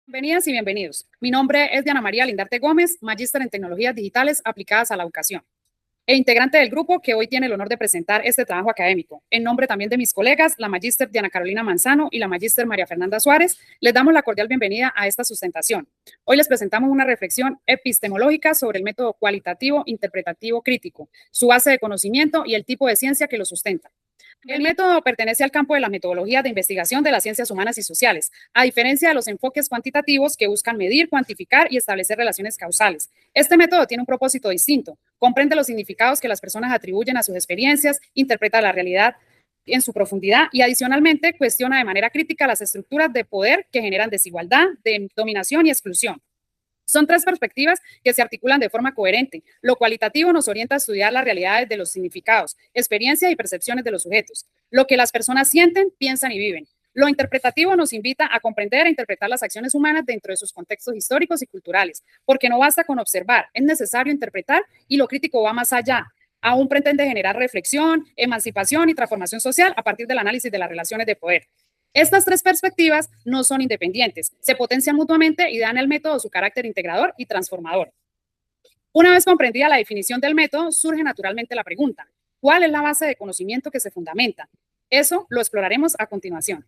Bienvenidas y bienvenidos. Mi nombre es Diana María Lindarte Gómez, magíster en tecnologías digitales aplicadas a la educación e integrante del grupo que hoy tiene el honor de presentar este trabajo académico. En nombre también de mis colegas, la magíster Diana Carolina Manzano y la magíster María Fernanda Suárez, les damos la cordial bienvenida a esta sustentación. Hoy les presentamos una reflexión epistemológica sobre el método cualitativo interpretativo crítico, su base de conocimiento y el tipo de ciencia que lo sustenta. El método pertenece al campo de la metodología de investigación de las ciencias humanas y sociales, a diferencia de los enfoques cuantitativos que buscan medir, cuantificar y establecer relaciones causales. Este método tiene un propósito distinto, comprende los significados que las personas atribuyen a sus experiencias, interpreta la realidad en su profundidad y adicionalmente cuestiona de manera crítica las estructuras de poder que generan desigualdad, dominación y exclusión. Son tres perspectivas que se articulan de forma coherente. Lo cualitativo nos orienta a estudiar las realidades de los significados, experiencias y percepciones de los sujetos, lo que las personas sienten, piensan y viven. Lo interpretativo nos invita a comprender e interpretar las acciones humanas dentro de sus contextos históricos y culturales, porque no basta con observar, es necesario interpretar y lo crítico va más allá. Aún pretende generar reflexión, emancipación y transformación social a partir del análisis de las relaciones de poder. Estas tres perspectivas no son independientes, se potencian mutuamente y dan al método su carácter integrador y transformador. Una vez comprendida la definición del método, surge naturalmente la pregunta, ¿cuál es la base de conocimiento que se fundamenta? Eso lo exploraremos a continuación.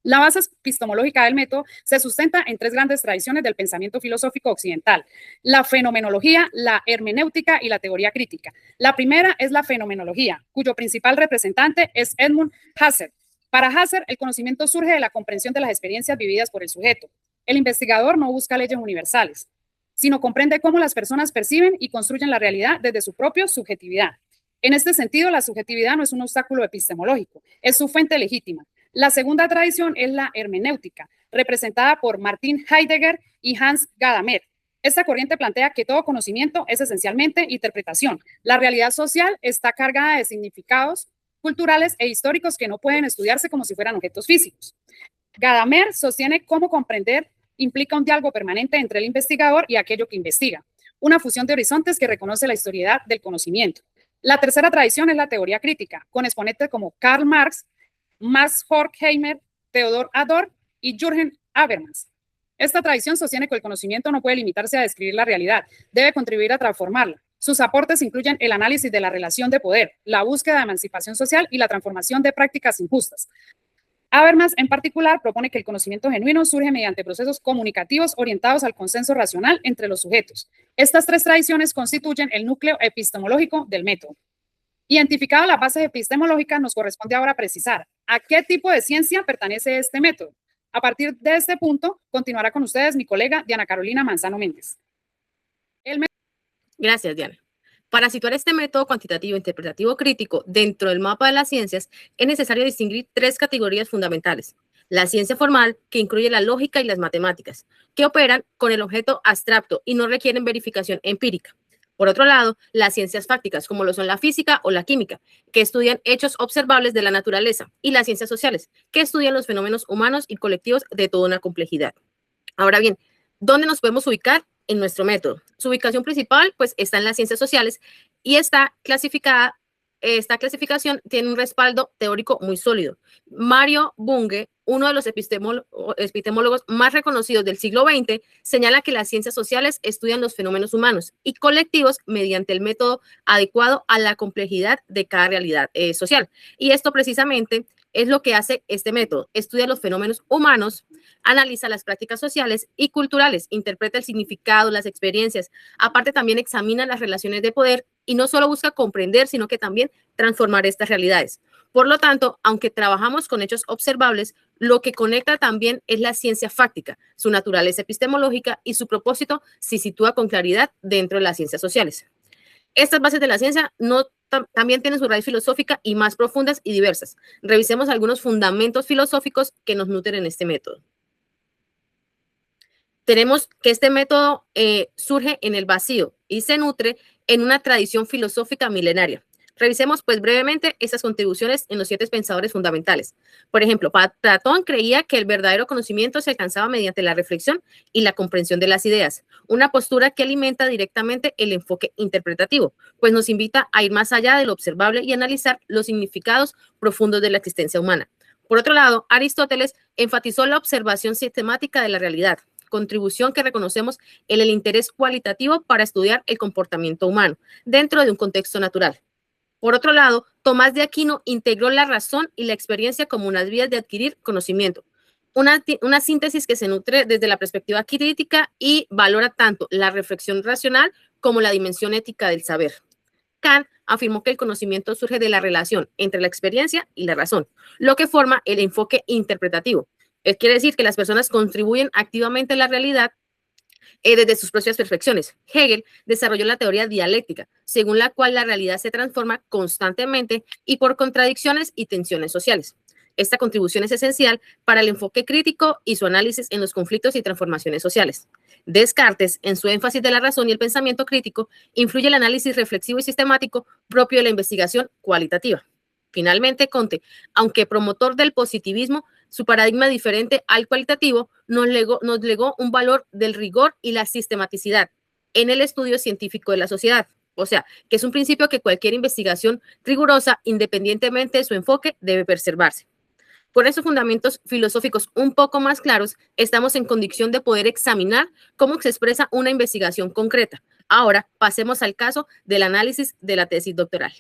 La base epistemológica del método se sustenta en tres grandes tradiciones del pensamiento filosófico occidental: la fenomenología, la hermenéutica y la teoría crítica. La primera es la fenomenología, cuyo principal representante es Edmund Husserl. Para Husserl, el conocimiento surge de la comprensión de las experiencias vividas por el sujeto. El investigador no busca leyes universales, sino comprende cómo las personas perciben y construyen la realidad desde su propia subjetividad. En este sentido, la subjetividad no es un obstáculo epistemológico, es su fuente legítima. La segunda tradición es la hermenéutica, representada por Martin Heidegger y Hans Gadamer. Esta corriente plantea que todo conocimiento es esencialmente interpretación. La realidad social está cargada de significados culturales e históricos que no pueden estudiarse como si fueran objetos físicos. Gadamer sostiene cómo comprender implica un diálogo permanente entre el investigador y aquello que investiga, una fusión de horizontes que reconoce la historicidad del conocimiento. La tercera tradición es la teoría crítica, con exponentes como Karl Marx, Max Horkheimer, Theodor Adorno y Jürgen Habermas. Esta tradición sostiene que el conocimiento no puede limitarse a describir la realidad, debe contribuir a transformarla. Sus aportes incluyen el análisis de la relación de poder, la búsqueda de emancipación social y la transformación de prácticas injustas. Habermas, en particular, propone que el conocimiento genuino surge mediante procesos comunicativos orientados al consenso racional entre los sujetos. Estas tres tradiciones constituyen el núcleo epistemológico del método. Identificado las bases epistemológicas, nos corresponde ahora precisar a qué tipo de ciencia pertenece este método. A partir de este punto, continuará con ustedes mi colega Diana Carolina Manzano Méndez. Gracias, Diana. Para situar este método cuantitativo interpretativo crítico dentro del mapa de las ciencias, es necesario distinguir tres categorías fundamentales. La ciencia formal, que incluye la lógica y las matemáticas, que operan con el objeto abstracto y no requieren verificación empírica. Por otro lado, las ciencias fácticas, como lo son la física o la química, que estudian hechos observables de la naturaleza, y las ciencias sociales, que estudian los fenómenos humanos y colectivos de toda una complejidad. Ahora bien, ¿dónde nos podemos ubicar en nuestro método? Su ubicación principal, pues, está en las ciencias sociales y esta clasificación tiene un respaldo teórico muy sólido. Mario Bunge, uno de los epistemólogos más reconocidos del siglo XX, señala que las ciencias sociales estudian los fenómenos humanos y colectivos mediante el método adecuado a la complejidad de cada realidad social. Y esto precisamente es lo que hace este método. Estudia los fenómenos humanos, analiza las prácticas sociales y culturales, interpreta el significado, las experiencias. Aparte, también examina las relaciones de poder y no solo busca comprender, sino que también transformar estas realidades. Por lo tanto, aunque trabajamos con hechos observables, lo que conecta también es la ciencia fáctica, su naturaleza epistemológica y su propósito se sitúa con claridad dentro de las ciencias sociales. Estas bases de la ciencia también tienen su raíz filosófica y más profundas y diversas. Revisemos algunos fundamentos filosóficos que nos nutren en este método. Tenemos que este método surge en el vacío y se nutre en una tradición filosófica milenaria. Revisemos pues brevemente esas contribuciones en los 7 pensadores fundamentales. Por ejemplo, Platón creía que el verdadero conocimiento se alcanzaba mediante la reflexión y la comprensión de las ideas, una postura que alimenta directamente el enfoque interpretativo, pues nos invita a ir más allá de lo observable y analizar los significados profundos de la existencia humana. Por otro lado, Aristóteles enfatizó la observación sistemática de la realidad, contribución que reconocemos en el interés cualitativo para estudiar el comportamiento humano dentro de un contexto natural. Por otro lado, Tomás de Aquino integró la razón y la experiencia como unas vías de adquirir conocimiento, una síntesis que se nutre desde la perspectiva crítica y valora tanto la reflexión racional como la dimensión ética del saber. Kant afirmó que el conocimiento surge de la relación entre la experiencia y la razón, lo que forma el enfoque interpretativo. Él quiere decir que las personas contribuyen activamente a la realidad desde sus propias perfecciones. Hegel desarrolló la teoría dialéctica, según la cual la realidad se transforma constantemente y por contradicciones y tensiones sociales. Esta contribución es esencial para el enfoque crítico y su análisis en los conflictos y transformaciones sociales. Descartes, en su énfasis de la razón y el pensamiento crítico, influye el análisis reflexivo y sistemático propio de la investigación cualitativa. Finalmente, Comte, aunque promotor del positivismo, su paradigma diferente al cualitativo nos legó un valor del rigor y la sistematicidad en el estudio científico de la sociedad. O sea, que es un principio que cualquier investigación rigurosa, independientemente de su enfoque, debe preservarse. Por esos fundamentos filosóficos un poco más claros, estamos en condición de poder examinar cómo se expresa una investigación concreta. Ahora, pasemos al caso del análisis de la tesis doctoral.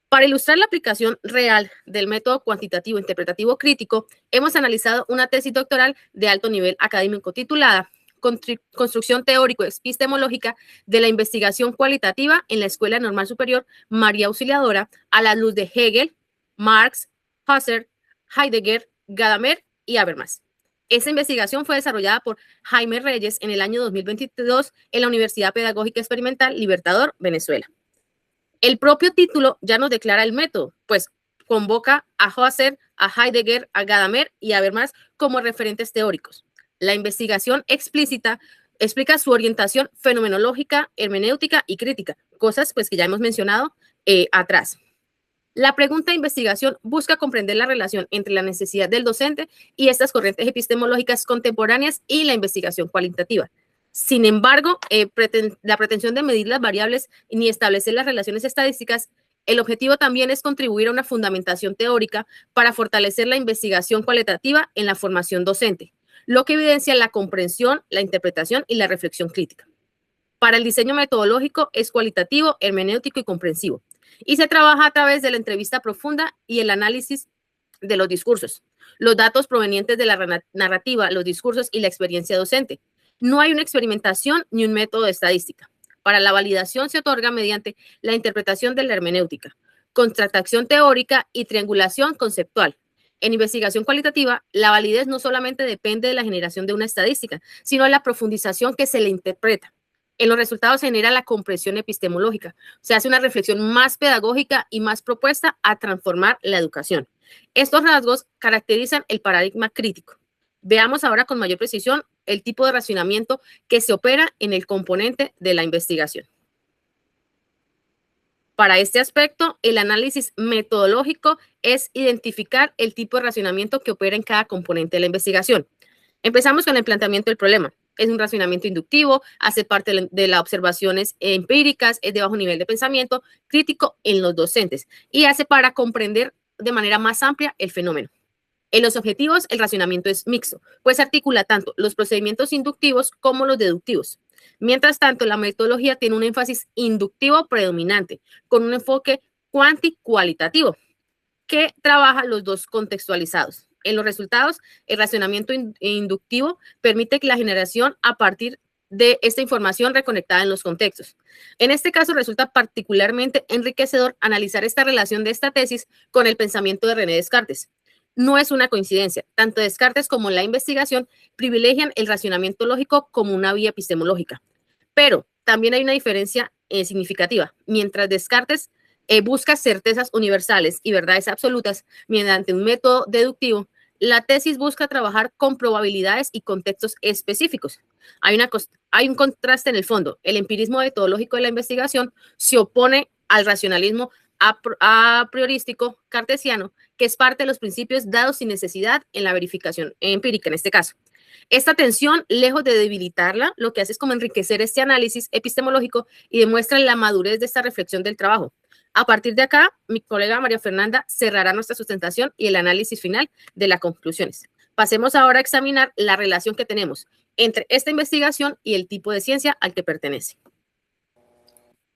Para ilustrar la aplicación real del método cuantitativo interpretativo crítico, hemos analizado una tesis doctoral de alto nivel académico titulada Construcción teórico-epistemológica de la investigación cualitativa en la Escuela Normal Superior María Auxiliadora a la luz de Hegel, Marx, Husserl, Heidegger, Gadamer y Habermas. Esta investigación fue desarrollada por Jaime Reyes en el año 2022 en la Universidad Pedagógica Experimental Libertador, Venezuela. El propio título ya nos declara el método, pues convoca a Husserl, a Heidegger, a Gadamer y a Habermas como referentes teóricos. La investigación explícita explica su orientación fenomenológica, hermenéutica y crítica, cosas pues que ya hemos mencionado atrás. La pregunta de investigación busca comprender la relación entre la necesidad del docente y estas corrientes epistemológicas contemporáneas y la investigación cualitativa. Sin embargo, la pretensión de medir las variables ni establecer las relaciones estadísticas, el objetivo también es contribuir a una fundamentación teórica para fortalecer la investigación cualitativa en la formación docente, lo que evidencia la comprensión, la interpretación y la reflexión crítica. Para el diseño metodológico es cualitativo, hermenéutico y comprensivo, y se trabaja a través de la entrevista profunda y el análisis de los discursos, los datos provenientes de la narrativa, los discursos y la experiencia docente. No hay una experimentación ni un método de estadística. Para la validación se otorga mediante la interpretación de la hermenéutica, contratación teórica y triangulación conceptual. En investigación cualitativa, la validez no solamente depende de la generación de una estadística, sino de la profundización que se le interpreta. En los resultados se genera la comprensión epistemológica. Se hace una reflexión más pedagógica y más propuesta a transformar la educación. Estos rasgos caracterizan el paradigma crítico. Veamos ahora con mayor precisión el tipo de racionamiento que se opera en el componente de la investigación. Para este aspecto, el análisis metodológico es identificar el tipo de racionamiento que opera en cada componente de la investigación. Empezamos con el planteamiento del problema. Es un racionamiento inductivo, hace parte de las observaciones empíricas, es de bajo nivel de pensamiento crítico en los docentes y hace para comprender de manera más amplia el fenómeno. En los objetivos, el racionamiento es mixto, pues articula tanto los procedimientos inductivos como los deductivos. Mientras tanto, la metodología tiene un énfasis inductivo predominante, con un enfoque cuantitativo, que trabaja los dos contextualizados. En los resultados, el racionamiento inductivo permite la generación a partir de esta información reconectada en los contextos. En este caso, resulta particularmente enriquecedor analizar esta relación de esta tesis con el pensamiento de René Descartes. No es una coincidencia. Tanto Descartes como la investigación privilegian el racionamiento lógico como una vía epistemológica. Pero también hay una diferencia significativa. Mientras Descartes busca certezas universales y verdades absolutas mediante un método deductivo, la tesis busca trabajar con probabilidades y contextos específicos. Hay un contraste en el fondo. El empirismo metodológico de la investigación se opone al racionalismo a priorístico cartesiano, que es parte de los principios dados sin necesidad en la verificación empírica en este caso. Esta tensión, lejos de debilitarla, lo que hace es como enriquecer este análisis epistemológico y demuestra la madurez de esta reflexión del trabajo. A partir de acá, mi colega María Fernanda cerrará nuestra sustentación y el análisis final de las conclusiones. Pasemos ahora a examinar la relación que tenemos entre esta investigación y el tipo de ciencia al que pertenece.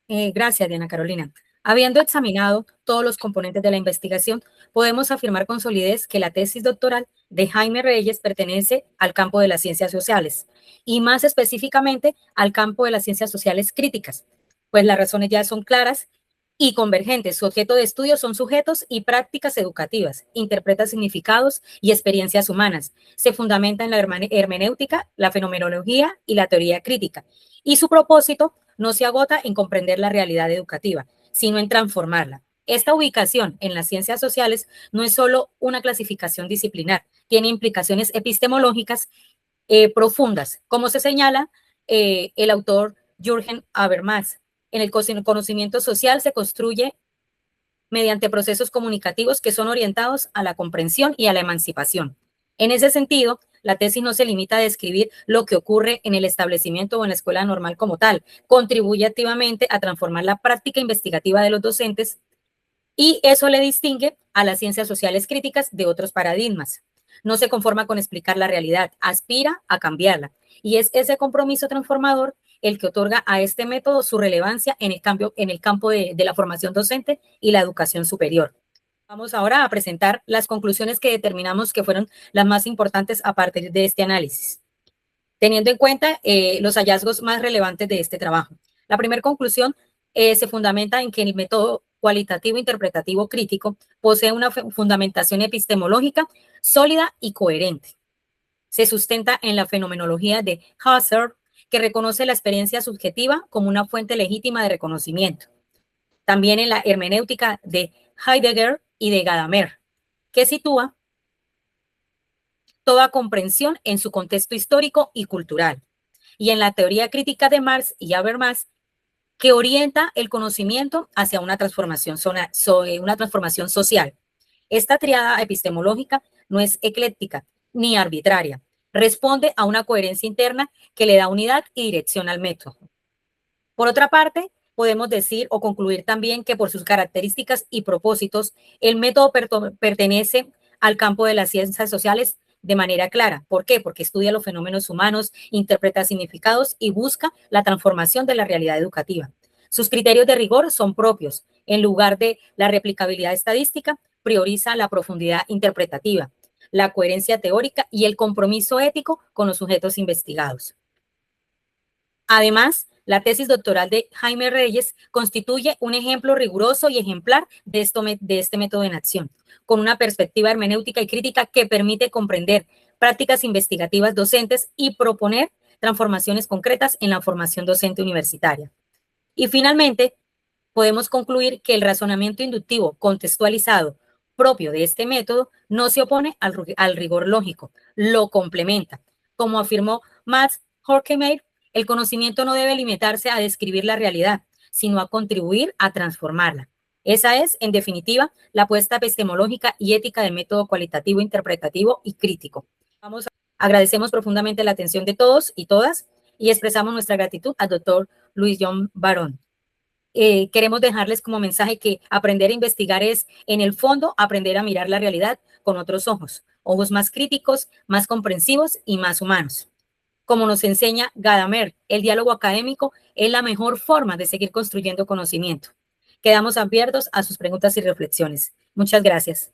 Gracias, Diana Carolina. Habiendo examinado todos los componentes de la investigación, podemos afirmar con solidez que la tesis doctoral de Jaime Reyes pertenece al campo de las ciencias sociales y más específicamente al campo de las ciencias sociales críticas, pues las razones ya son claras y convergentes. Su objeto de estudio son sujetos y prácticas educativas, interpreta significados y experiencias humanas, se fundamenta en la hermenéutica, la fenomenología y la teoría crítica, y su propósito no se agota en comprender la realidad educativa, sino en transformarla. Esta ubicación en las ciencias sociales no es solo una clasificación disciplinar, tiene implicaciones epistemológicas profundas, como se señala el autor Jürgen Habermas. En el conocimiento social se construye mediante procesos comunicativos que son orientados a la comprensión y a la emancipación. En ese sentido, la tesis no se limita a describir lo que ocurre en el establecimiento o en la escuela normal como tal, contribuye activamente a transformar la práctica investigativa de los docentes y eso le distingue a las ciencias sociales críticas de otros paradigmas. No se conforma con explicar la realidad, aspira a cambiarla. Y es ese compromiso transformador el que otorga a este método su relevancia en el campo de la formación docente y la educación superior. Vamos ahora a presentar las conclusiones que determinamos que fueron las más importantes a partir de este análisis, teniendo en cuenta los hallazgos más relevantes de este trabajo. La primera conclusión se fundamenta en que el método cualitativo interpretativo crítico posee una fundamentación epistemológica sólida y coherente. Se sustenta en la fenomenología de Husserl, que reconoce la experiencia subjetiva como una fuente legítima de reconocimiento. También en la hermenéutica de Heidegger y de Gadamer, que sitúa toda comprensión en su contexto histórico y cultural. Y en la teoría crítica de Marx y Habermas, que orienta el conocimiento hacia una transformación social. Esta triada epistemológica no es ecléctica ni arbitraria, responde a una coherencia interna que le da unidad y dirección al método. Por otra parte, podemos decir o concluir también que por sus características y propósitos, el método pertenece al campo de las ciencias sociales de manera clara. ¿Por qué? Porque estudia los fenómenos humanos, interpreta significados y busca la transformación de la realidad educativa. Sus criterios de rigor son propios. En lugar de la replicabilidad estadística, prioriza la profundidad interpretativa, la coherencia teórica y el compromiso ético con los sujetos investigados. Además, la tesis doctoral de Jaime Reyes constituye un ejemplo riguroso y ejemplar de este método en acción, con una perspectiva hermenéutica y crítica que permite comprender prácticas investigativas docentes y proponer transformaciones concretas en la formación docente universitaria. Y finalmente, podemos concluir que el razonamiento inductivo contextualizado propio de este método no se opone al rigor lógico, lo complementa. Como afirmó Max Horkheimer, el conocimiento no debe limitarse a describir la realidad, sino a contribuir a transformarla. Esa es, en definitiva, la apuesta epistemológica y ética del método cualitativo, interpretativo y crítico. Agradecemos profundamente la atención de todos y todas y expresamos nuestra gratitud al doctor Luis John Barón. Queremos dejarles como mensaje que aprender a investigar es, en el fondo, aprender a mirar la realidad con otros ojos más críticos, más comprensivos y más humanos. Como nos enseña Gadamer, el diálogo académico es la mejor forma de seguir construyendo conocimiento. Quedamos abiertos a sus preguntas y reflexiones. Muchas gracias.